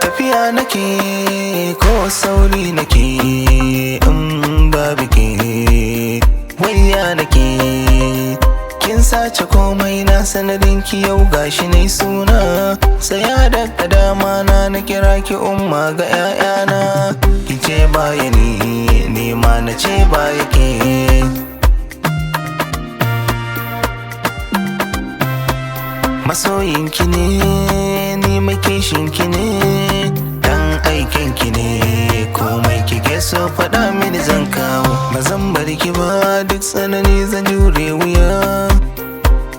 Tafiya nake ko sauri nake in babu ke wayya nake kin sace komai na sanadin ki yau gashi nai suna saya daga dama na kira ki umma ga 'ya'yana ki ce baya ni ma na ce baya ke masoyinki ne ni mai kishinki ne dan aikinki ne komai kike so faɗa mini zan kawo ba zan bar ki ba duk tsanani zan jure wuya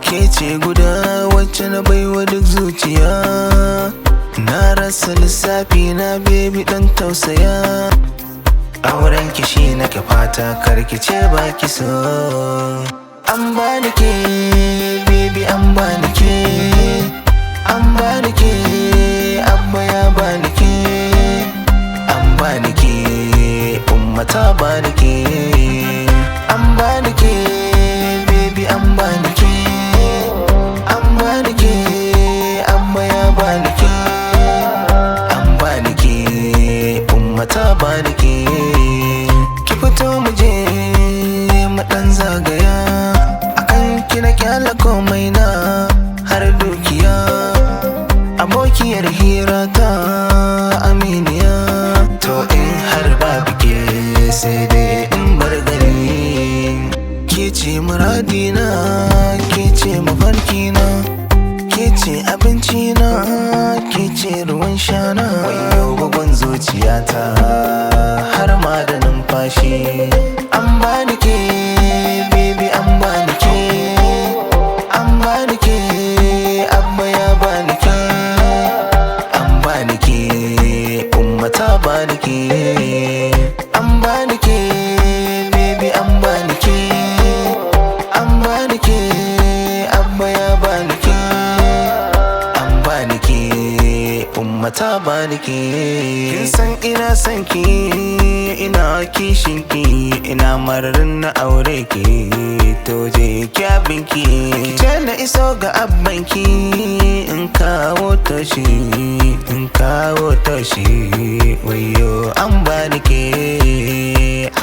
ke ce guda wacce na baiwa duk zuciya na rasa lissafi na baby dan tausaya auren ki shi nake fata karki ce baki so an bani ke baby an bani ke an bani ke abba ya bani ke an bani ke umma ta bani ke an bani ke baby an bani ke an bani ke abba ya bani ke an bani ke umma ta bani ke ki fito mu je mu dan zagaya kina kyala komai na har dukiya abokiyar hira ta aminiya to in har babu ke sai dai in bar gari ke ce muradina ke ce mafarkina ke ce abincina ke ce ruwan shana wayo bugun zuciyata har ma da numfashi an bani ke baby an bani ke ta bani ke an bani ke baby an bani ke an bani ke abba ya bani ke an bani ke umma ta bani ke kin san ina son ki ina kishin ki ina mararin na aure ki to je ki abin ki ce na iso ga abban ki in kawo tashi in kawo tashi wayo an bani ke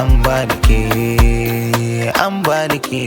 an bani ke an bani ke